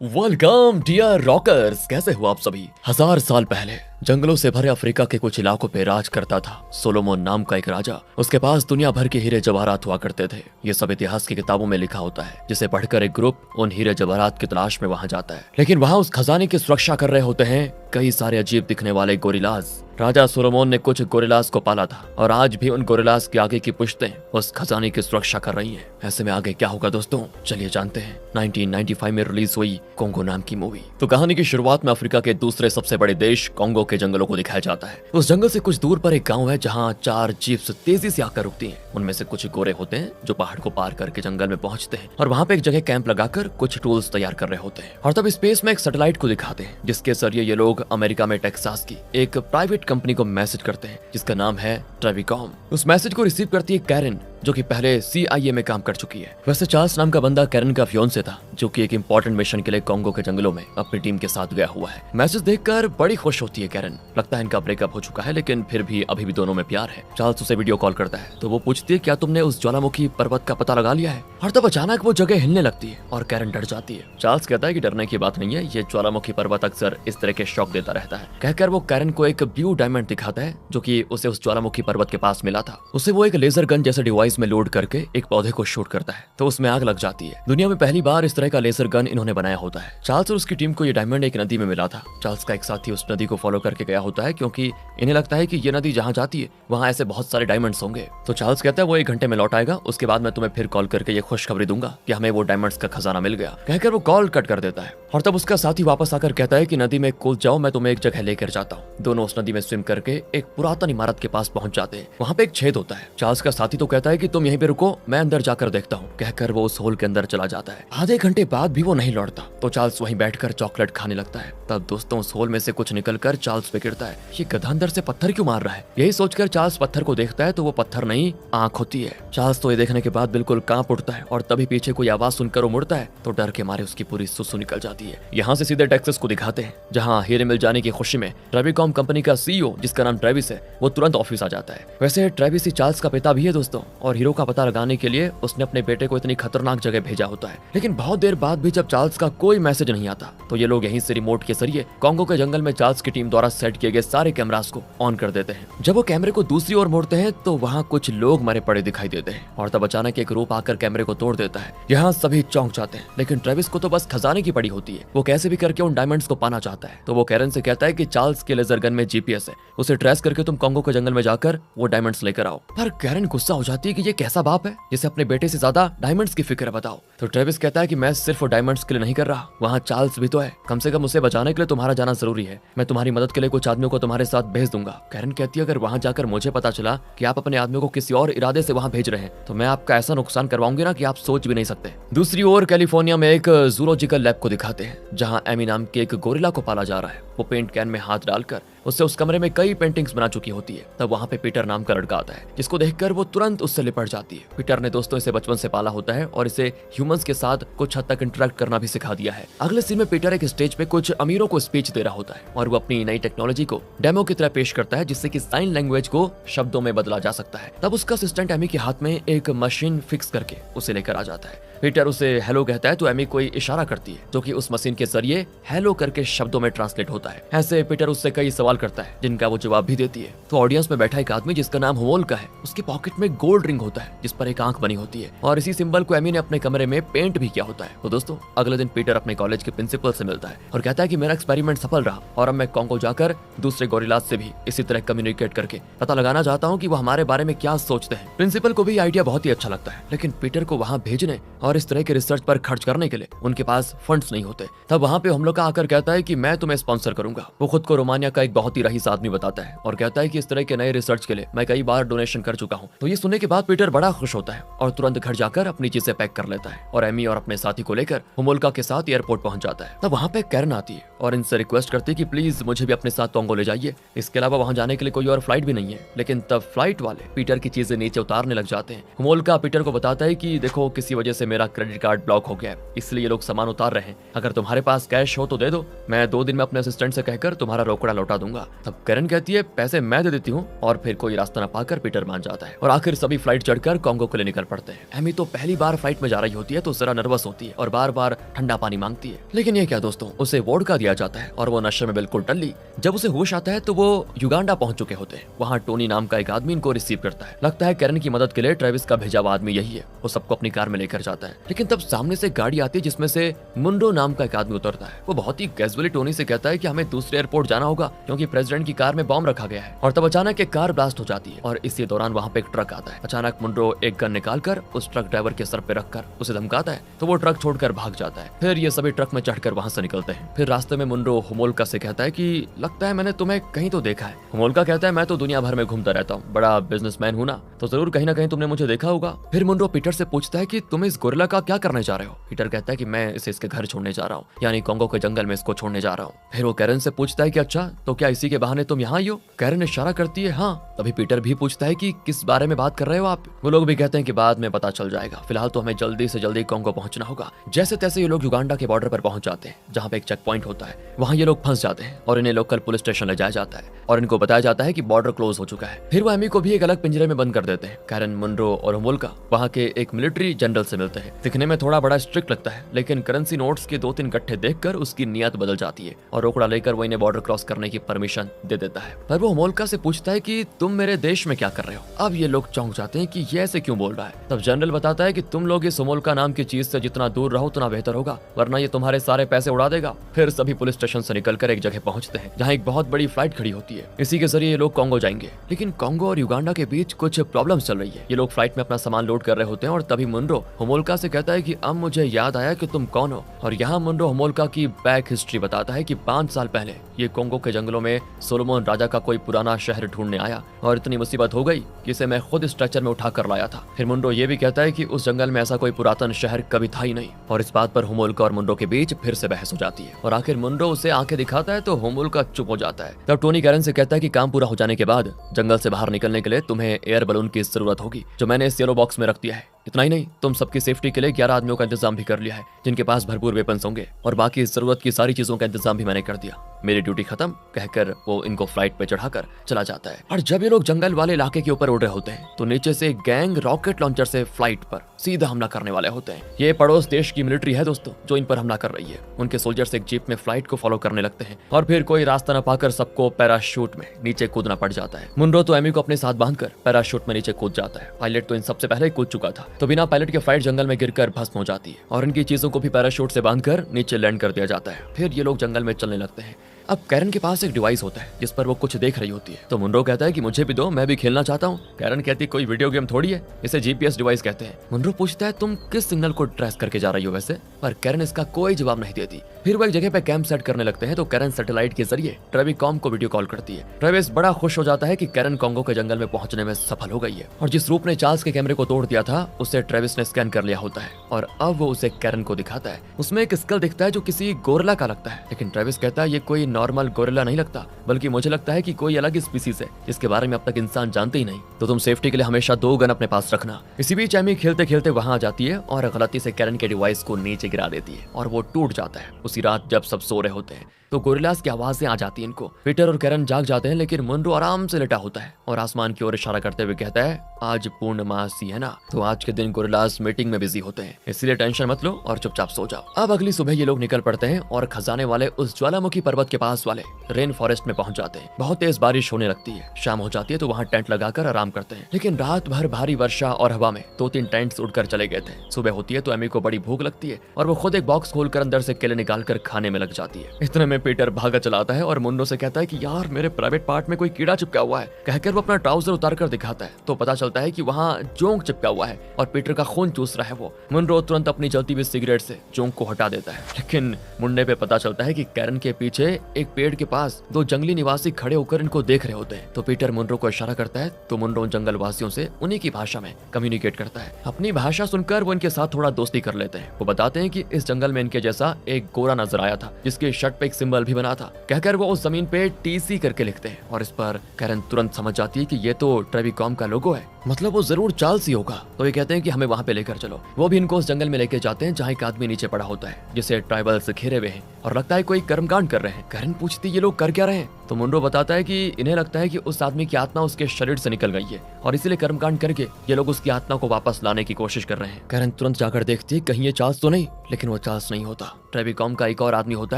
Welcome dear rockers, कैसे हो आप सभी। 1000 साल पहले जंगलों से भरे अफ्रीका के कुछ इलाकों पे राज करता था सोलोमन नाम का एक राजा। उसके पास दुनिया भर के हीरे जवाहरात हुआ करते थे। ये सब इतिहास की किताबों में लिखा होता है, जिसे पढ़कर एक ग्रुप उन हीरे जवाहरात की तलाश में वहां जाता है। लेकिन वहां उस खजाने की सुरक्षा कर रहे होते हैं कई सारे अजीब दिखने वाले गोरिल्लाज। राजा सोलोमन ने कुछ गोरिल्लाज को पाला था और आज भी उन गोरिल्लाज के आगे की पुश्तें उस खजाने की सुरक्षा कर रही हैं। ऐसे में आगे क्या होगा दोस्तों, चलिए जानते हैं। 1995 में रिलीज हुई कोंगो नाम की मूवी। तो कहानी की शुरुआत में अफ्रीका के दूसरे सबसे बड़े देश कोंगो के जंगलों को दिखाया जाता है। उस जंगल से कुछ दूर पर एक गांव है जहां 4 जीप्स तेजी से आकर रुकती हैं। उनमें से कुछ गोरे होते हैं जो पहाड़ को पार करके जंगल में पहुंचते हैं और वहां पे एक जगह कैंप लगाकर कुछ टूल्स तैयार कर रहे होते हैं। और तब स्पेस में एक सैटेलाइट को दिखाते हैं जिसके जरिए ये लोग अमेरिका में टेक्सास की एक प्राइवेट कंपनी को मैसेज करते हैं जिसका नाम है ट्रेविकॉम। उस मैसेज को रिसीव करती है कैरन, जो कि पहले CIA में काम कर चुकी है। वैसे चार्ल्स नाम का बंदा कैरन का फियोंसे था, जो कि एक इंपॉर्टेंट मिशन के लिए कोंगो के जंगलों में अपनी टीम के साथ गया हुआ है। मैसेज देखकर बड़ी खुश होती है कैरन। लगता है इनका ब्रेकअप हो चुका है, लेकिन फिर भी अभी भी दोनों में प्यार है। चार्ल्स उसे वीडियो कॉल करता है तो वो पूछती है, क्या तुमने उस ज्वालामुखी पर्वत का पता लगा लिया है? और तब अचानक वो जगह हिलने लगती है और कैरन डर जाती है। चार्ल्स कहता है कि डरने की बात नहीं है, ये ज्वालामुखी पर्वत अक्सर इस तरह के शॉक देता रहता है। कहकर वो कैरन को एक ब्लू डायमंड दिखाता है जो कि उसे उस ज्वालामुखी पर्वत के पास मिला था। उसे वो एक लेजर गन जैसे डिवाइस में लोड करके एक पौधे को शूट करता है तो उसमें आग लग जाती है। दुनिया में पहली बार इस तरह का लेजर गन इन्होंने बनाया होता है। चार्ल्स और उसकी टीम को ये डायमंड एक नदी में मिला था। चार्ल्स का एक साथी उस नदी को फॉलो करके गया होता है क्योंकि इन्हें लगता है कि ये नदी जहां जाती है वहां ऐसे बहुत सारे डायमंड्स होंगे। तो चार्ल्स कहता है वो 1 घंटे में लौट आएगा, उसके बाद मैं तुम्हें फिर कॉल करके ये खुशखबरी दूंगा कि हमें वो डायमंड्स का खजाना मिल गया। कहकर वो कॉल कट कर देता है और तब उसका साथी वापस आकर कहता है कि नदी में कूद जाओ, मैं तुम्हें एक जगह लेकर जाता हूँ। दोनों उस नदी में स्विम करके एक पुरातन इमारत के पास पहुंच जाते हैं। वहां पे एक छेद होता है। चार्ल्स का साथी तो कहता है कि तुम यहीं पे रुको, मैं अंदर जाकर देखता हूँ। कहकर वो उस होल के अंदर चला जाता है। आधे घंटे बाद भी वो नहीं लौटता तो चार्ल्स वहीं बैठकर चॉकलेट खाने लगता है। तब दोस्तों उस होल में से कुछ निकलकर चार्ल्स पे गिरता है। ये गधा अंदर से पत्थर क्यों मार रहा है? यही सोचकर चार्ल्स पत्थर को देखता है तो वो पत्थर नहीं, आंख होती है। चार्ल्स तो ये देखने के बाद बिल्कुल कांप उठता है और तभी पीछे कोई आवाज सुनकर वो मुड़ता है तो डर के मारे उसकी पूरी सुसु निकल जाती है। यहाँ से सीधे टेक्सास को दिखाते हैं जहाँ हीरे मिल जाने की खुशी में ट्रेविकॉम कंपनी का CEO, जिसका नाम ट्रेविस है, वो तुरंत ऑफिस आ जाता है। वैसे ट्रेविस ही चार्ल्स का पिता भी है दोस्तों, और हीरो का पता लगाने के लिए उसने अपने बेटे को इतनी खतरनाक जगह भेजा होता है। लेकिन बहुत देर बाद भी जब चार्ल्स का कोई मैसेज नहीं आता तो ये लोग यहीं से रिमोट के जरिए कोंगो के जंगल में चार्ल्स की टीम द्वारा सेट किए गए सारे कैमरास को ऑन कर देते हैं। जब वो कैमरे को दूसरी ओर मोड़ते हैं तो वहाँ कुछ लोग मरे पड़े दिखाई देते हैं और तब अचानक एक रूप आकर कैमरे को तोड़ देता है। यहाँ सभी चौंक जाते हैं, लेकिन ट्रेविस को तो बस खजाने की पड़ी होती है। वो कैसे भी करके उन डायमंड्स को पाना चाहता है तो वो कैरन से कहता है कि चार्ल्स के लेजर गन में GPS है, उसे ट्रेस करके तुम कोंगो के जंगल में जाकर वो डायमंड्स लेकर आओ। पर कैरन गुस्सा हो जाती है कि ये कैसा बाप है जिसे अपने बेटे से ज्यादा डायमंड्स की फिक्र है, बताओ। तो ट्रेविस कहता है कि मैं सिर्फ डायमंड्स के लिए नहीं कर रहा, वहाँ चार्ल्स भी तो है, कम से कम उसे बचाने के लिए तुम्हारा जाना जरूरी है। मैं तुम्हारी मदद के लिए कुछ आदमियों को तुम्हारे साथ भेज दूंगा। कैरन कहती है अगर वहाँ जाकर मुझे पता चला कि आप अपने आदमियों को किसी और इरादे से वहाँ भेज रहे हैं तो मैं आपका ऐसा नुकसान करवाऊंगी ना कि आप सोच भी नहीं सकते। दूसरी ओर कैलिफोर्निया में एक जूलॉजिकल लैब को दिखाते हैं जहाँ एमी नाम के एक गोरिल्ला को पाला जा रहा है। वो पेंट कैन में हाथ डालकर उससे उस कमरे में कई पेंटिंग्स बना चुकी होती है। तब वहाँ पे पीटर नाम का लड़का आता है जिसको देखकर वो तुरंत उससे लिपट जाती है। पीटर ने दोस्तों इसे बचपन से पाला होता है और इसे ह्यूमंस के साथ कुछ हद तक इंटरेक्ट करना भी सिखा दिया है। अगले सीन में पीटर एक स्टेज पे कुछ अमीरों को स्पीच दे रहा होता है और वो अपनी नई टेक्नोलॉजी को डेमो की तरह पेश करता है जिससे कि साइन लैंग्वेज को शब्दों में बदला जा सकता है। तब उसका असिस्टेंट एमी के हाथ में एक मशीन फिक्स करके उसे लेकर आ जाता है। पीटर उसे हेलो कहता है तो एमी कोई इशारा करती है जो कि उस मशीन के जरिए हेलो करके शब्दों में ट्रांसलेट होता है। ऐसे पीटर उससे कई सवाल करता है जिनका वो जवाब भी देती है। तो ऑडियंस में बैठा एक आदमी जिसका नाम होमोल का है, उसके पॉकेट में गोल्ड रिंग होता है जिस पर एक आंख बनी होती है और इसी सिंबल को एमी ने अपने कमरे में पेंट भी किया होता है। तो दोस्तों अगले दिन पीटर अपने कॉलेज के प्रिंसिपल से मिलता है और कहता है कि मेरा एक्सपेरिमेंट सफल रहा और अब मैं कोंगो जाकर दूसरे गोरिल्लाज से भी इसी तरह कम्युनिकेट करके पता लगाना चाहता हूँ कि वो हमारे बारे में क्या सोचते हैं। प्रिंसिपल को भी आइडिया बहुत ही अच्छा लगता है, लेकिन पीटर को वहाँ भेजने और इस तरह के रिसर्च पर खर्च करने के लिए उनके पास फंड्स नहीं होते। तब वहाँ पे हम लोग का आकर कहता है कि मैं तुम्हें स्पॉन्सर करूंगा। वो खुद को रोमानिया का एक बहुत ही रईस आदमी बताता है और कहता है कि इस तरह के नए रिसर्च के लिए मैं कई बार डोनेशन कर चुका हूँ। तो ये सुनने के बाद पीटर बड़ा खुश होता है और तुरंत घर जाकर अपनी चीजें पैक कर लेता है और एमी और अपने साथी को लेकर होमोल्का के साथ एयरपोर्ट पहुंच जाता है। तब वहाँ पे कैरन आती है और इनसे रिक्वेस्ट करती है कि प्लीज मुझे भी अपने साथ कॉन्गो ले जाइए, इसके अलावा वहाँ जाने के लिए कोई और फ्लाइट भी नहीं है। लेकिन तब फ्लाइट वाले पीटर की चीजें नीचे उतारने लग जाते हैं। होमोल्का पीटर को बताता है कि देखो किसी वजह से मेरा क्रेडिट कार्ड ब्लॉक हो गया है, इसलिए ये लोग सामान उतार रहे हैं, अगर तुम्हारे पास कैश हो तो दे दो, मैं 2 दिन में अपने असिस्टेंट से कहकर तुम्हारा रोकड़ा लौटा दूंगा। तब कैरन कहती है पैसे मैं दे देती हूँ, और फिर कोई रास्ता न पाकर पीटर मान जाता है और आखिर सभी फ्लाइट चढ़कर कॉन्गो के लिए निकल पड़ते हैं। एमी तो पहली बार फ्लाइट में जा रही होती है तो जरा नर्वस होती है और बार बार ठंडा पानी मांगती है। लेकिन ये क्या दोस्तों, उसे वोडका दिया जाता है और वो नशे में बिल्कुल टल्ली। जब उसे होश आता है तो वो युगांडा पहुंच चुके होते हैं। वहाँ टोनी नाम का एक आदमी इनको रिसीव करता है। लगता है कैरन की मदद के लिए ट्रेविस का भेजा हुआ आदमी यही है। वो सबको अपनी कार में लेकर जाता है। लेकिन तब सामने से गाड़ी आती है जिसमें से मुंडो नाम का एक आदमी उतरता है। वो बहुत ही कैजुअली टोनी से कहता है कि हमें दूसरे एयरपोर्ट जाना होगा क्योंकि प्रेसिडेंट की कार में बॉम्ब रखा गया है। और तब अचानक एक कार ब्लास्ट हो जाती है और इसी दौरान वहाँ पे एक ट्रक आता है। अचानक मुंडो एक गन निकालकर उस ट्रक ड्राइवर के सर पे रखकर उसे धमकाता है तो वो ट्रक छोड़कर भाग जाता है। फिर ये सभी ट्रक में चढ़कर वहाँ से निकलते हैं। फिर रास्ते में मुंडो होमोल्का से कहता है कि लगता है मैंने तुम्हें कहीं तो देखा है। होमोल्का कहता है मैं तो दुनिया भर में घूमता रहता हूँ, बड़ा बिजनेसमैन हूँ ना, तो जरूर कहीं ना कहीं तुमने मुझे देखा होगा। फिर मुंडो पीटर से पूछता है कि तुम इस गोरिल्ला का क्या करने जा रहे हो। पीटर कहता है कि मैं इसे इसके घर छोड़ने जा रहा हूँ, यानी कॉन्गो के जंगल में इसको छोड़ने जा रहा हूँ। फिर वो कैरन से पूछता है कि अच्छा तो क्या इसी के बहाने तुम यहाँ आई हो। कैरन इशारा करती है हाँ। तभी पीटर भी पूछता है कि किस बारे में बात कर रहे हो आप। वो लोग भी कहते हैं कि बाद में पता चल जाएगा, फिलहाल तो हमें जल्दी से जल्दी कॉन्गो पहुंचना होगा। जैसे तैसे ये लोग युगांडा के बॉर्डर पर पहुंच जाते हैं जहाँ पे एक चेक पॉइंट होता है। वहाँ ये लोग फंस जाते हैं और इन्हें लोकल पुलिस स्टेशन ले जाया जाता है और इनको बताया जाता है कि बॉर्डर क्लोज हो चुका है। फिर वो एमी को भी एक अलग पिंजरे में बंद कर देते हैं। कैरन, मुंडो और होमोल्का वहाँ के एक मिलिट्री जनरल से मिलते हैं। दिखने में थोड़ा बड़ा स्ट्रिक्ट लगता है, लेकिन करेंसी नोट्स के 2-3 गट्ठे देखकर उसकी नियत बदल जाती है और रोकड़ा लेकर वो इन्हें बॉर्डर क्रॉस करने की परमिशन दे देता है। पर वो होमोल्का से पूछता है कि तुम मेरे देश में क्या कर रहे हो। अब ये लोग चौंक जाते हैं कि ये ऐसे क्यों बोल रहा है। तब जनरल बताता है कि तुम लोग इस होमोल्का नाम की चीज से जितना दूर रहो उतना बेहतर होगा, वरना ये तुम्हारे सारे पैसे उड़ा देगा। फिर सभी पुलिस स्टेशन से निकलकर एक जगह पहुंचते हैं जहाँ एक बहुत बड़ी फ्लाइट खड़ी होती है। इसी के जरिए ये लोग कॉन्गो जाएंगे। लेकिन कॉन्गो और युगांडा के बीच कुछ प्रॉब्लम्स चल रही है। ये लोग फ्लाइट में अपना सामान लोड कर रहे होते हैं और तभी मुंडो होमोल्का से कहता है कि अब मुझे याद आया कि तुम कौन हो। और यहाँ मुंडो होमोल्का की बैक हिस्ट्री बताता है कि 5 साल पहले ये कॉन्गो के जंगलों में सोलोमन राजा का कोई पुराना शहर ढूंढने आया और इतनी मुसीबत हो गई कि इसे मैं खुद स्ट्रेचर में उठा कर लाया था। फिर मुंडो ये भी कहता है कि उस जंगल में ऐसा कोई पुरातन शहर कभी था ही नहीं। और इस बात पर होमोल्का और मुंडो के बीच फिर से बहस हो जाती है और आखिर मुंडो उसे आंखें दिखाता है तो होमोल्का चुप हो जाता है। तब टोनी कैरन से कहता है कि काम पूरा हो जाने के बाद जंगल से बाहर निकलने के लिए तुम्हें एयर बलून की जरूरत होगी, जो मैंने इस येलो बॉक्स में रख दिया है। इतना ही नहीं, तुम सबकी सेफ्टी के लिए 11 आदमियों का इंतजाम भी कर लिया है जिनके पास भरपूर वेपन्स होंगे और बाकी जरूरत की सारी चीजों का इंतजाम भी मैंने कर दिया। मेरी ड्यूटी खत्म कहकर वो इनको फ्लाइट पे चढ़ाकर चला जाता है। और जब ये लोग जंगल वाले इलाके के ऊपर उड़ रहे होते हैं तो नीचे से गैंग रॉकेट लॉन्चर से फ्लाइट पर सीधा हमला करने वाले होते हैं। ये पड़ोस देश की मिलिट्री है दोस्तों जो इन पर हमला कर रही है। उनके सोल्जर्स एक जीप में फ्लाइट को फॉलो करने लगते हैं और फिर कोई रास्ता न पाकर सबको पैराशूट में नीचे कूदना पड़ जाता है। मुंडो तो एमी को अपने साथ बांधकर पैराशूट में नीचे कूद जाता है। पायलट तो इन सबसे पहले ही कूद चुका था, तो बिना पायलट के फ्लाइट जंगल में गिरकर भस्म हो जाती है और इनकी चीजों को भी पैराशूट से बांधकर नीचे लैंड कर दिया जाता है। फिर ये लोग जंगल में चलने लगते हैं। अब कैरन के पास एक डिवाइस होता है जिस पर वो कुछ देख रही होती है, तो मुंडो कहता है कि मुझे भी दो, मैं भी खेलना चाहता हूँ। कैरन कहती कोई वीडियो गेम थोड़ी है, इसे जीपीएस डिवाइस कहते हैं। मुंडो पूछता है तुम किस सिग्नल को ट्रेस करके जा रही हो वैसे, पर कैरन इसका कोई जवाब नहीं देती। फिर वो एक जगह पे कैंप सेट करने लगते हैं तो कैरन सैटेलाइट के जरिए ट्रेविकॉम को वीडियो कॉल करती है। ट्रेविस बड़ा खुश हो जाता है कि कैरन कॉन्गो के जंगल में पहुंचने में सफल हो गई है और जिस रूप ने चार्ल्स के कैमरे को तोड़ दिया था उसे ट्रेविस ने स्कैन कर लिया होता है और अब वो उसे कैरन को दिखाता है। उसमें एक स्कल दिखता है जो किसी गोरिल्ला का लगता है, लेकिन ट्रेविस कहता है ये कोई नॉर्मल गोरिल्ला नहीं लगता, बल्कि मुझे लगता है कि कोई अलग स्पीसीज है जिसके बारे में अब तक इंसान जानते ही नहीं, तो तुम सेफ्टी के लिए हमेशा 2 गन अपने पास रखना। इसी बीच एमी खेलते खेलते वहां आ जाती है और गलती से कैरन के डिवाइस को नीचे गिरा देती है और वो टूट जाता है। उसी रात जब सब सो रहे होते हैं तो गोरिल्लास की आवाजें आ जाती हैं इनको। पीटर और कैरन जाग जाते हैं, लेकिन मुंडो आराम से लेटा होता है और आसमान की ओर इशारा करते हुए कहता है आज पूर्णमासी है ना, तो आज के दिन गोरिल्लास मीटिंग में बिजी होते हैं, इसलिए टेंशन मत लो और चुपचाप सो जाओ। अब अगली सुबह ये लोग निकल पड़ते हैं और खजाने वाले उस ज्वालामुखी पर्वत के पास वाले रेन फॉरेस्ट में पहुंच जाते हैं। बहुत तेज बारिश होने लगती है, शाम हो जाती है तो वहाँ टेंट लगाकर आराम करते हैं, लेकिन रात भर भारी वर्षा और हवा में 2-3 टेंट्स उड़कर चले गए थे। सुबह होती है तो एमी को बड़ी भूख लगती है और वो खुद एक बॉक्स खोलकर अंदर से केले निकालकर खाने में लग जाती है। इतने में पीटर भागा चला आता है और मुंडो से कहता है कि यार मेरे प्राइवेट पार्ट में कोई कीड़ा चिपका हुआ है। कहकर वो अपना ट्राउजर उतार कर दिखाता है तो पता चलता है कि वहाँ जोंक चिपका हुआ है और पीटर का खून चूस रहा है वो। मुंडो तुरंत अपनी जलती हुई सिगरेट से जोंक को हटा देता है, लेकिन मुंडे पे पता चलता है कि कैरन के पीछे एक पेड़ के पास दो जंगली निवासी खड़े होकर इनको देख रहे होते हैं। तो पीटर मुनरो को इशारा करता है तो मुनरो उन जंगल वासियों से उन्हीं की भाषा में कम्युनिकेट करता है। अपनी भाषा सुनकर वो इनके साथ थोड़ा दोस्ती कर लेते हैं। वो बताते हैं कि इस जंगल में इनके जैसा एक गोरा नजर आया था जिसके शर्ट पे एक सिंबल भी बना था। कहकर वो उस जमीन पे TC करके लिखते हैं और इस पर कैरन तुरंत समझ जाती है कि ये तो ट्रेविकॉम का लोगो है, मतलब वो जरूर चार्ल्स ही होगा। तो ये कहते हैं कि हमें वहां पे लेकर चलो। वो भी इनको उस जंगल में लेके जाते हैं जहाँ एक आदमी नीचे पड़ा होता है जिसे ट्राइबल्स घेरे हुए हैं और लगता है कोई कर्मकांड कर रहे हैं। कैरन पूछती ये लोग कर क्या रहे हैं? तो मुनरो बताता है कि इन्हें लगता है कि उस आदमी की आत्मा उसके शरीर से निकल गई है और इसीलिए कर्मकांड करके ये लोग उसकी आत्मा को वापस लाने की कोशिश कर रहे हैं। कैरन तुरंत जाकर देखती है कहीं ये चार्ल्स तो नहीं, लेकिन वो चार्ल्स नहीं होता। ट्रेविकॉम का एक और आदमी होता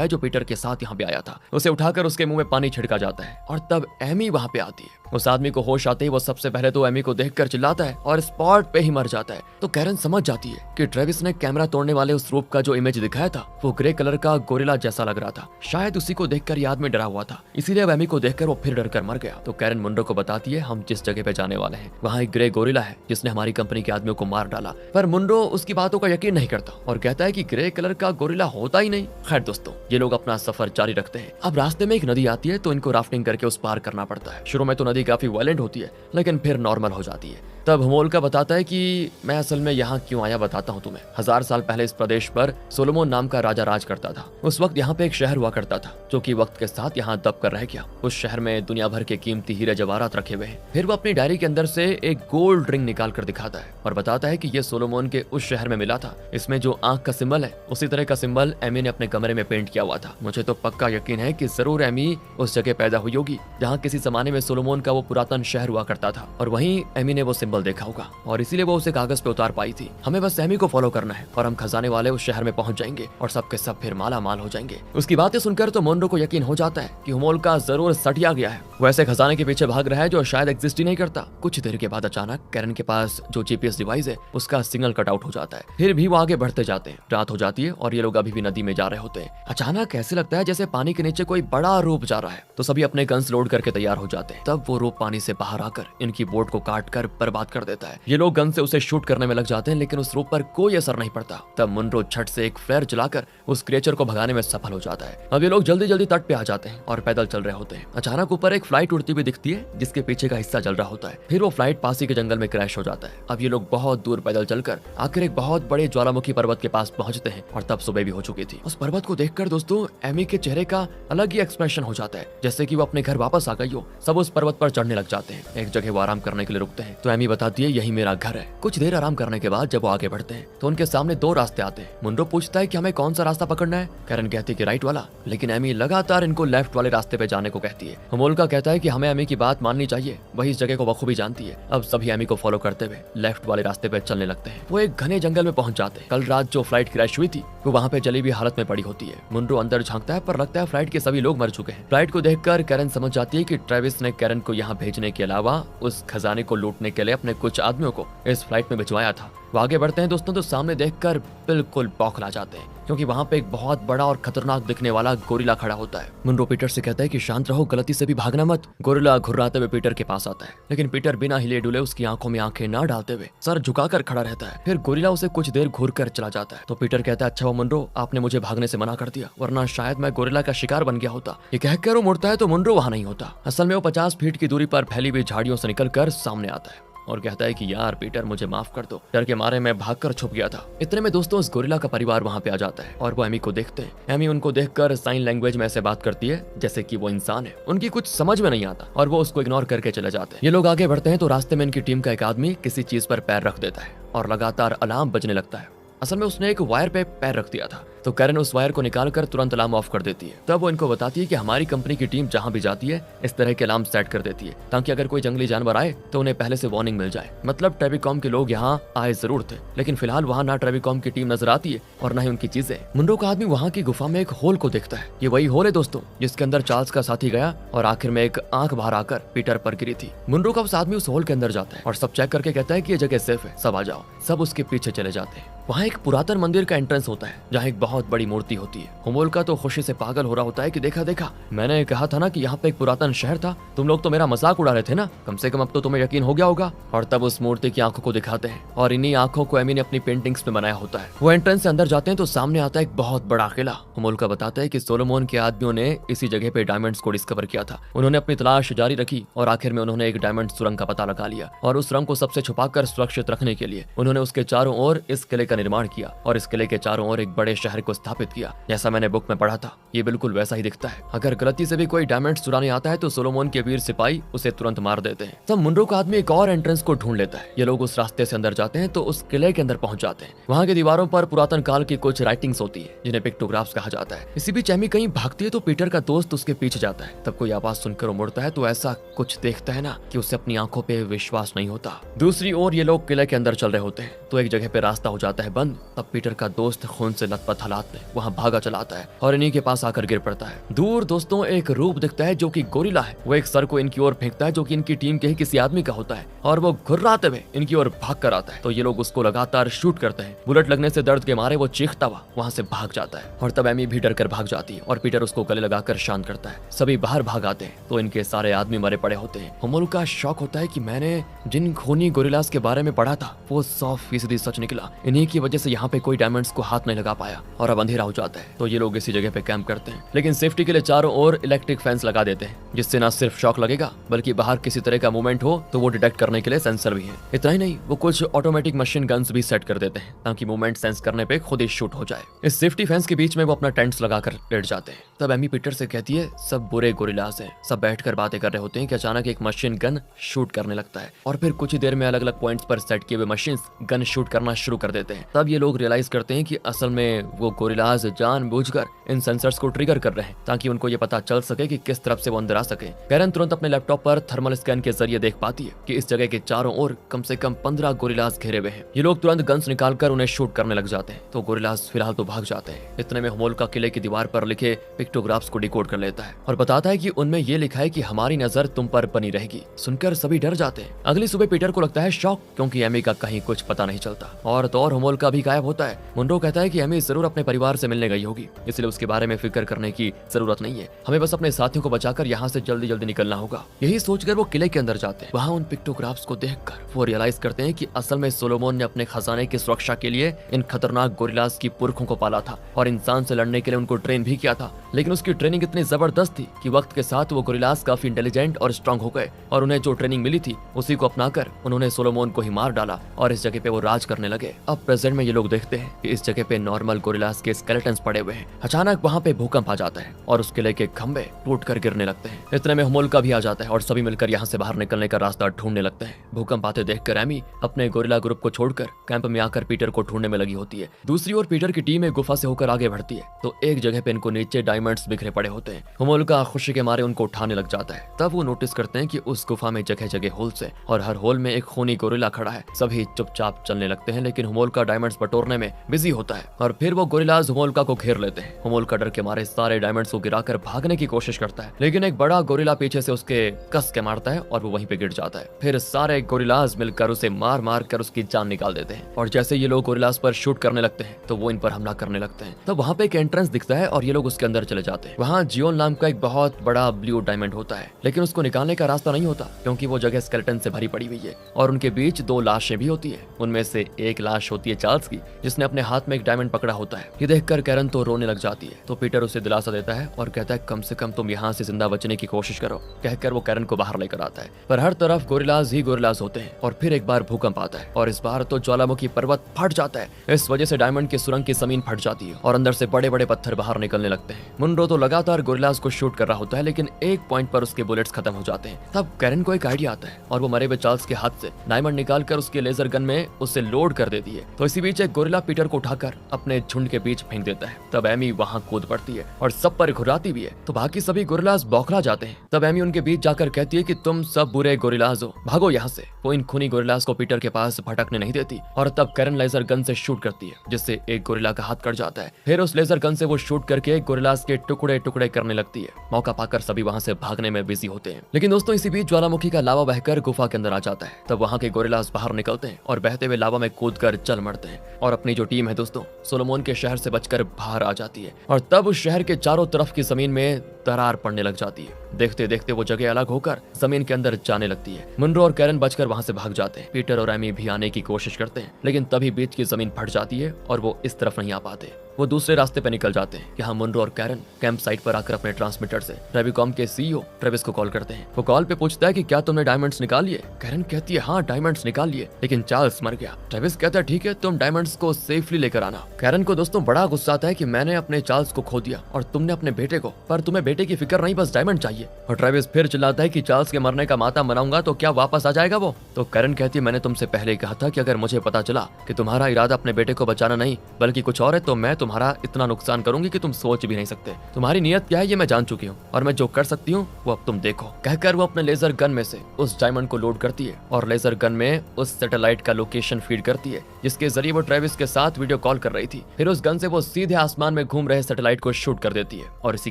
है जो पीटर के साथ यहाँ पे आया था। उसे उठाकर उसके मुंह में पानी छिड़का जाता है और तब एमी वहाँ पे आती है। उस आदमी को होश आते ही वो सबसे पहले तो एमी को देखकर चिल्लाता है और स्पॉट पे ही मर जाता है। तो कैरन समझ जाती है कि ट्रेविस ने कैमरा तोड़ने वाले उस रूप का जो इमेज दिखाया था वो ग्रे कलर का गोरिल्ला जैसा लग रहा था। शायद उसी को देखकर ये आदमी डरा हुआ था, इसीलिए अब एमी को देखकर वो फिर डरकर मर गया। तो कैरन मुनरो को बताती है हम जिस जगह पे जाने वाले हैं वहाँ एक ग्रे गोरिल्ला है जिसने हमारी कंपनी के आदमियों को मार डाला। पर मुनरो उसकी बातों का यकीन नहीं करता और कहता है कि ग्रे कलर का गोरिल्ला होता ही नहीं। खैर दोस्तों, ये लोग अपना सफर जारी रखते हैं। अब रास्ते में एक नदी आती है तो इनको राफ्टिंग करके उस पार करना पड़ता है। शुरू में तो नदी काफी वायलेंट होती है लेकिन फिर नॉर्मल हो जाती है। तब हमोल्का बताता है कि मैं असल में यहाँ क्यों आया बताता हूँ तुम्हें। 1000 साल पहले इस प्रदेश पर सोलोमन नाम का राजा राज करता था। उस वक्त यहाँ पे एक शहर हुआ करता था जो कि वक्त के साथ यहाँ दब कर रह गया। उस शहर में दुनिया भर के कीमती हीरे जवाहरात रखे हुए हैं। फिर वो अपनी डायरी के अंदर से एक गोल्ड रिंग निकाल कर दिखाता है और बताता है कि ये सोलोमन के उस शहर में मिला था। इसमें जो आंख का सिंबल है उसी तरह का सिंबल एमी ने अपने कमरे में पेंट किया हुआ था। मुझे तो पक्का यकीन है कि जरूर एमी उस जगह पैदा हुई होगी जहाँ किसी जमाने में सोलोमन का वो पुरातन शहर हुआ करता था और वहीं एमी ने वो सिंबल देखा होगा और इसीलिए वो उसे कागज पे उतार पाई थी। हमें बस एमी को फॉलो करना है और हम खजाने वाले उस शहर में पहुंच जाएंगे और सबके सब फिर माला माल हो जाएंगे। उसकी बातें सुनकर तो मुनरो को यकीन हो जाता है कि हमोल्का जरूर सटिया गया है, वैसे खजाने के पीछे भाग रहा है जो शायद एग्जिस्ट ही नहीं करता। कुछ देर के बाद अचानक कैरन के पास जो GPS डिवाइस है उसका सिग्नल कट आउट हो जाता है। फिर भी वो आगे बढ़ते जाते हैं। रात हो जाती है और ये लोग अभी भी नदी में जा रहे होते हैं। अचानक ऐसे लगता है जैसे पानी के नीचे कोई बड़ा रूप जा रहा है। तो सभी अपने गन्स लोड करके तैयार हो जाते हैं। तब वो रूप पानी से बाहर आकर इनकी बोट को काट कर बर्बाद कर देता है। ये लोग गन से उसे शूट करने में लग जाते हैं लेकिन उस रूप पर कोई असर नहीं पड़ता। तब मुनरो छट से एक फ्लेयर चलाकर उस क्रिएचर को भगाने में सफल हो जाता है। अब ये लोग जल्दी जल्दी तट पे आ जाते हैं और पैदल चल रहे होते हैं। अचानक ऊपर एक फ्लाइट उड़ती हुई दिखती है जिसके पीछे का हिस्सा जल रहा होता है। फिर वो फ्लाइट पास ही के जंगल में क्रैश हो जाता है। अब ये लोग बहुत दूर पैदल चलकर आखिर एक बहुत बड़े ज्वालामुखी पर्वत के पास पहुंचते हैं और तब सुबह भी हो चुकी थी। उस पर्वत को देखकर दोस्तों एमी के चेहरे का अलग ही एक्सप्रेशन हो जाता है जैसे कि वो अपने घर वापस आ गई हो। सब उस पर्वत पर चढ़ने लग जाते हैं। एक जगह वो आराम करने के लिए रुकते हैं तो एमी बताती है यही मेरा घर है। कुछ देर आराम करने के बाद जब वो आगे बढ़ते हैं तो उनके सामने दो रास्ते आते हैं। मुनरो पूछता है कि हमें कौन सा रास्ता पकड़ना है। कैरन कहती है कि राइट वाला, लेकिन एमी लगातार इनको लेफ्ट वाले रास्ते पे जाने को कहती है। हमोल्का कहता है कि हमें एमी की बात माननी चाहिए, वही इस जगह को बखूबी जानती है। अब सभी एमी को फॉलो करते हुए लेफ्ट वाले रास्ते पे चलने लगते हैं। वो एक घने जंगल में पहुंच जाते हैं। कल रात जो फ्लाइट क्रैश हुई थी वो वहाँ पे जली हुई हालत में पड़ी होती है। मुनरो अंदर झांकता है पर लगता है फ्लाइट के सभी लोग मर चुके हैं। फ्लाइट को देखकर कैरन समझ जाती है कि ट्रेविस ने कैरन को यहाँ भेजने के अलावा उस खजाने को लूटने के लिए अपने कुछ आदमियों को इस फ्लाइट में भिजवाया था। वो आगे बढ़ते हैं दोस्तों तो सामने देखकर बिल्कुल बौखला जाते हैं क्योंकि वहाँ पे एक बहुत बड़ा और खतरनाक दिखने वाला गोरिल्ला खड़ा होता है। मुनरो पीटर से कहता है कि शांत रहो, गलती से भी भागना मत। गोरिल्ला घुर्राते हुए पीटर के पास आता है लेकिन पीटर बिना हिले डुले उसकी आंखों में आंखें ना डालते हुए सर झुकाकर खड़ा रहता है। फिर गोरिल्ला उसे कुछ देर घूर कर चला जाता है। तो पीटर कहता है अच्छा वो मुनरो, आपने मुझे भागने से मना कर दिया वरना शायद मैं गोरिल्ला का शिकार बन गया होता। ये कहकर वो मुड़ता है तो मुनरो वहाँ नहीं होता। असल में वो 50 फीट की दूरी पर फैली हुई झाड़ियों से निकलकर सामने आता है और कहता है कि यार पीटर मुझे माफ कर दो, डर के मारे मैं भागकर छुप गया था। इतने में दोस्तों उस गोरिल्ला का परिवार वहाँ पे आ जाता है और वो एमी को देखते हैं। एमी उनको देखकर साइन लैंग्वेज में ऐसे बात करती है जैसे कि वो इंसान है। उनकी कुछ समझ में नहीं आता और वो उसको इग्नोर करके चले जाते हैं। ये लोग आगे बढ़ते हैं तो रास्ते में इनकी टीम का एक आदमी किसी चीज पर पैर रख देता है और लगातार अलार्म बजने लगता है। असल में उसने एक वायर पे पैर रख दिया था तो कैरन उस वायर को निकालकर तुरंत अलार्म ऑफ कर देती है। तब वो इनको बताती है कि हमारी कंपनी की टीम जहां भी जाती है इस तरह के अलार्म सेट कर देती है ताकि अगर कोई जंगली जानवर आए तो उन्हें पहले से वार्निंग मिल जाए। मतलब ट्रेविकॉम के लोग यहाँ आए जरूर थे लेकिन फिलहाल वहाँ ना ट्रेविकॉम की टीम नजर आती है और ना ही उनकी चीजें। मुनरो का आदमी वहाँ की गुफा में एक होल को देखता है। ये वही होल है दोस्तों जिसके अंदर चार्ल्स का साथी गया और आखिर में एक आंख बाहर आकर पीटर पर गिरी थी। मुनरो का उस आदमी उस होल के अंदर जाता है और सब चेक करके कहता है कि ये जगह सेफ है, सब आ जाओ। सब उसके पीछे चले जाते हैं। वहाँ एक पुरातन मंदिर का एंट्रेंस होता है जहाँ एक बहुत बड़ी मूर्ति होती है। होमोल्का तो खुशी से पागल हो रहा होता है कि देखा देखा, मैंने कहा था ना कि यहाँ पे एक पुरातन शहर था, तुम लोग तो मेरा मजाक उड़ा रहे थे ना, कम से कम अब तो तुम्हें यकीन हो गया होगा। और तब उस मूर्ति की आंखों को दिखाते हैं और इन्हीं आंखों को एमी ने अपनी पेंटिंग्स में बनाया होता है। वो एंट्रेंस से अंदर जाते हैं तो सामने आता है एक बहुत बड़ा किला। होमोल्का बताता है कि सोलोमन के आदमियों ने इसी जगह पे डायमंड्स को डिस्कवर किया था। उन्होंने अपनी तलाश जारी रखी और आखिर में उन्होंने एक डायमंड सुरंग का पता लगा लिया और उस सुरंग को सबसे छुपाकर सुरक्षित रखने के लिए उन्होंने उसके चारों ओर इस किले का निर्माण किया और इस किले के चारों ओर एक बड़े शहर को स्थापित किया। जैसा मैंने बुक में पढ़ा था ये बिल्कुल वैसा ही दिखता है। अगर गलती से भी कोई डायमंड चुराने आता है तो सोलोमन के वीर सिपाही उसे तुरंत मार देते हैं। तब मुनरो का आदमी एक और एंट्रेंस को ढूंढ लेता है। ये लोग उस रास्ते से अंदर जाते हैं तो उस किले के अंदर पहुंच जाते हैं। वहाँ की दीवारों पर पुरातन काल की कुछ राइटिंग्स होती है जिन्हें पिक्टोग्राफ्स कहा जाता है। इसी बीच एमी कहीं भागती है तो पीटर का दोस्त उसके पीछे जाता है। तब कोई आवाज सुनकर वो मुड़ता है तो ऐसा कुछ देखता है ना कि उसे अपनी आंखों पे विश्वास नहीं होता। दूसरी ओर ये लोग किले के अंदर चल रहे होते हैं तो एक जगह पे रास्ता हो जाता है बंद। तब पीटर का दोस्त खून से लथपथ हालात में वहाँ भागा चला आता है और इन्हीं के पास आकर गिर पड़ता है। दूर दोस्तों एक रूप दिखता है जो कि गोरिल्ला है। वो एक सर को इनकी ओर फेंकता है जो कि इनकी टीम के ही किसी आदमी का होता है और वो घुर्राते हुए इनकी ओर भाग कर आता है। तो ये लोग उसको लगातार शूट करते हैं। बुलेट लगने से दर्द के मारे वो चीखता हुआ वहाँ से भाग जाता है और तब एमी भी डर कर भाग जाती है और पीटर उसको गले लगाकर शांत करता है। सभी बाहर भाग आते हैं तो इनके सारे आदमी मरे पड़े होते हैं। होमोल्का शौक होता है कि मैंने जिन खूनी गोरिल्लास के बारे में पढ़ा था वो 100% सच निकला। इन्हीं की वजह से यहाँ पे कोई डायमंड्स को हाथ नहीं लगा पाया और अब अंधेरा हो जाता है। तो ये लोग इसी जगह पे कैंप करते हैं लेकिन सेफ्टी के लिए चारों ओर इलेक्ट्रिक फेंस लगा देते हैं जिससे ना सिर्फ शॉक लगेगा बल्कि बाहर किसी तरह का मूवमेंट हो तो वो डिटेक्ट करने के लिए सेंसर भी है। इतना ही नहीं वो कुछ ऑटोमेटिक मशीन गन्स भी सेट कर देते हैं ताकि मूवमेंट सेंस करने पे खुद ही शूट हो जाए। इस सेफ्टी फेंस के बीच में वो अपना टेंट्स लगाकर लेट जाते हैं। तब एमी पीटर से कहती है सब बुरे गोरिल्लास हैं। सब बैठकर बातें कर रहे होते हैं कि अचानक एक मशीन गन शूट करने लगता है और फिर कुछ ही देर में अलग अलग पॉइंट्स पर सेट किए हुए मशीन गन शूट करना शुरू कर देते हैं। तब ये लोग रियलाइज करते हैं कि असल में वो गोरिल्लास जानबूझकर इन सेंसर्स को ट्रिगर कर रहे हैं ताकि उनको ये पता चल सके कि किस तरफ से वो अंदर आ सके। कैरन तुरंत अपने लैपटॉप पर थर्मल स्कैन के जरिए देख पाती है कि इस जगह के चारों ओर कम से कम 15 गोरिल्लास घेरे हुए हैं। ये लोग तुरंत गन्स निकालकर उन्हें शूट करने लग जाते हैं तो गोरिल्लास फिलहाल तो भाग जाते हैं। इतने में होमोल्का किले की दीवार पर लिखे पिक्टोग्राफ्स को डिकोड कर लेता है और बताता है कि उनमें ये लिखा है कि हमारी नजर तुम पर बनी रहेगी। सुनकर सभी डर जाते हैं। अगली सुबह पीटर को लगता है शॉक क्योंकि एमी का कहीं कुछ पता नहीं चलता और तो और होमोल्का भी गायब होता है। मुनरो कहता है कि एमी जरूर अपने परिवार से मिलने गई होगी इसलिए उसके बारे में फिक्र करने की जरूरत नहीं है। हमें बस अपने साथियों को बचाकर यहाँ से जल्दी जल्दी निकलना होगा। यही सोचकर वो किले के अंदर जाते हैं। वहाँ उन पिक्टोग्राफ्स को देखकर वो रियलाइज करते हैं कि असल में सोलोमन ने अपने खजाने की सुरक्षा के लिए इन खतरनाक गोरिल्लास की पुरखों को पाला था और इंसान से लड़ने के लिए उनको ट्रेन भी किया था। लेकिन उसकी ट्रेनिंग इतनी जबरदस्त थी कि वक्त के साथ वो गोरिल्लास काफी इंटेलिजेंट और स्ट्रांग हो गए और उन्हें जो ट्रेनिंग मिली थी उसी को अपनाकर उन्होंने सोलोमन को ही मार डाला और इस जगह पे वो राज करने लगे। अब प्रेजेंट में ये लोग देखते हैं कि इस जगह पे नॉर्मल गोरिल्लास के स्केलेटन्स पड़े हुए हैं। अचानक वहाँ पे भूकंप आ जाता है और उस किले के खंभे टूटकर गिरने लगते हैं। इतने में होमोल्का भी आ जाता है और सभी मिलकर यहाँ से बाहर निकलने का रास्ता ढूंढने लगते हैं। भूकंप आते देखकर एमी अपने गोरिल्ला ग्रुप को छोड़कर कैंप में आकर पीटर को ढूंढने में लगी होती है। दूसरी ओर पीटर की टीम एक गुफा से होकर आगे बढ़ती है तो एक जगह पे इनको नीचे डायमंड्स बिखरे पड़े होते हैं। होमोल्का खुशी के मारे उनको उठाने लग जाता है। तब वो नोटिस करते हैं कि उस गुफा में जगह जगह होल्स है और हर होल में एक खूनी गोरिल्ला खड़ा है। सभी चुपचाप चलने लगते हैं लेकिन होमोल्का डायमंड्स बटोरने में बिजी होता है और फिर वो गोरिल्लास होमोल्का को घेर लेते हैं। होमोल्का डर के मारे सारे डायमंड्स को गिराकर भागने की कोशिश करता है लेकिन एक बड़ा गोरिल्ला पीछे से उसके कस के मारता है और वो वहीं पे गिर जाता है। फिर सारे गोरिल्लास मिलकर उसे मार मार कर उसकी जान निकाल देते हैं और जैसे ये लोग गोरिल्लास पर शूट करने लगते हैं तो वो इन पर हमला करने लगते हैं। तो वहाँ पे एक एंट्रेंस दिखता है और ये लोग उसके अंदर चले जाते हैं। वहाँ जियोन नाम का एक बहुत बड़ा ब्लू डायमंड होता है लेकिन उसको निकालने का रास्ता नहीं होता क्योंकि वो जगह स्केलेटन से भरी पड़ी हुई है और उनके बीच 2 लाशें भी होती है। उनमें से एक लाश होती है चार्ल्स की जिसने अपने हाथ में एक डायमंड पकड़ा होता है। ये देखकर कैरन तो रोने लग जाती है तो पीटर उसे दिलासा देता है और कहता है कम से कम तुम यहाँ से जिंदा बचने की कोशिश करो। कहकर वो कैरन को बाहर लेकर आता है पर हर तरफ गोरिल्लास ही गोरिल्लास होते हैं और फिर एक बार भूकंप आता है और इस बार तो ज्वालामुखी पर्वत फट जाता है। इस वजह से डायमंड की सुरंग की जमीन फट जाती है और अंदर से बड़े बड़े पत्थर बाहर निकलने लगते हैं। मुनरो तो लगातार गोरिल्लास को शूट कर रहा होता है लेकिन एक पॉइंट पर उसके बुलेट्स खत्म हो जाते हैं। तब कैरन को एक आइडिया आता है और वो मरे हुए चार्ल्स के हाथ से डायमंड निकालकर उसके लेजर गन में उसे लोड कर देती है। तो इसी बीच एक गोरिल्ला पीटर को उठाकर अपने झुंड के बीच फेंक देता है। तब एमी वहाँ कूद पड़ती है और सब पर घुराती भी है तो बाकी सभी गोरिल्लास बौखला जाते हैं। तब एमी उनके बीच जाकर कहती है कि तुम सब बुरे गोरिल्लास हो, भागो यहाँ से। वो इन खूनी गोरिल्लास को पीटर के पास भटकने नहीं देती और तब कैरन लेजर गन से शूट करती है जिससे एक गोरिल्ला का हाथ कट जाता है। फिर उस लेजर गन से वो शूट करके एक गोरिल्लास के टुकड़े टुकड़े करने लगती है। मौका पाकर सभी वहां से भागने में बिजी होते हैं, लेकिन दोस्तों इसी बीच ज्वालामुखी का लावा बहकर गुफा के अंदर आ जाता है। तब वहां के गोरिल्लास बाहर निकलते हैं और बहते हुए लावा में कूदकर चल मरते हैं और अपनी जो टीम है दोस्तों सोलोमन के शहर से बचकर बाहर आ जाती है। और तब उस शहर के चारों तरफ की जमीन में दरार पड़ने लग जाती है। देखते देखते वो जगह अलग होकर जमीन के अंदर जाने लगती है। मुनरो और कैरन बचकर वहां से भाग जाते हैं। पीटर और एमी भी आने की कोशिश करते हैं, लेकिन तभी बीच की जमीन फट जाती है और वो इस तरफ नहीं आ पाते। वो दूसरे रास्ते पे निकल जाते हैं। यहाँ मुनरो और कैरन कैंप साइट पर आकर अपने ट्रांसमीटर से ट्रेविकॉम के सीईओ ट्रेविस को कॉल करते हैं। वो कॉल पे पूछता है कि क्या तुमने डायमंड्स निकाल लिए। कैरन कहती है हाँ डायमंड्स निकाल लिए, लेकिन चार्ल्स मर गया। ट्रेविस कहता है ठीक है तुम डायमंड्स को सेफली लेकर आना। कैरन को दोस्तों बड़ा गुस्सा आता है कि मैंने अपने चार्ल्स को खो दिया और तुमने अपने बेटे को, पर तुम्हें बेटे की फिक्र नहीं बस डायमंड चाहिए। और ट्रेविस फिर चिल्लाता है कि चार्ल्स के मरने का माता मनाऊंगा तो क्या वापस आ जाएगा वो। तो कैरन कहती है मैंने तुमसे पहले ही कहा था कि अगर मुझे पता चला कि तुम्हारा इरादा अपने बेटे को बचाना नहीं बल्कि कुछ और है तो मैं तुम्हारा इतना नुकसान करूंगी कि तुम सोच भी नहीं सकते। तुम्हारी नियत क्या है ये मैं जान चुकी हूँ और मैं जो कर सकती हूँ वो अब तुम देखो। कहकर वो अपने लेजर गन में से उस डायमंड को लोड करती है और लेजर गन में उस सैटेलाइट का लोकेशन फीड करती है जिसके जरिए वो ट्रेविस के साथ वीडियो कॉल कर रही थी। फिर उस गन से वो सीधे आसमान में घूम रहे सैटेलाइट को शूट कर देती है और इसी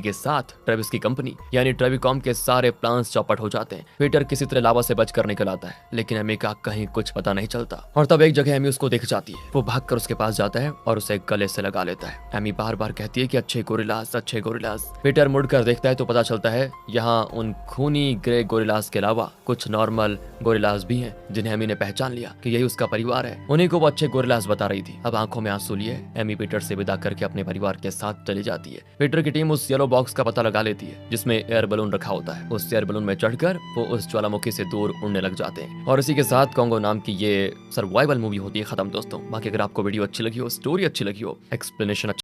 के साथ ट्रेविस की कंपनी यानी ट्रेविकॉम के सारे प्लान्स चौपट हो जाते हैं। पीटर किसी तरह लावा से बचकर निकल आता है, लेकिन एमी का कहीं कुछ पता नहीं चलता। और तब एक जगह एमी उसको दिख जाती है। वो भागकर उसके पास जाता है और उसे गले से लगा लेता है। एमी बार बार कहती है कि अच्छे गोरिल्लास। पीटर मुड़कर देखता है तो पता चलता है यहाँ उन खूनी ग्रे गोरिल्लास के अलावा कुछ नॉर्मल गोरिल्लास भी हैं जिन्हें एमी ने पहचान लिया कि यही उसका परिवार है। उन्हीं को वो अच्छे गोरिल्लास बता रही थी। अब आंखों में आंसू लिए एमी पीटर से विदा करके अपने परिवार के साथ चली जाती है। पीटर की टीम उस येलो बॉक्स का पता लगा लेती है जिसमें एयर बलून रखा होता है। उस एयर बलून में चढ़कर वो उस ज्वालामुखी से दूर उड़ने लग जाते हैं और इसी के साथ कॉन्गो नाम की ये सर्वाइवल मूवी होती है खत्म दोस्तों। बाकी अगर आपको वीडियो अच्छी लगी हो, स्टोरी अच्छी लगी हो, एक्सप्लेनेशन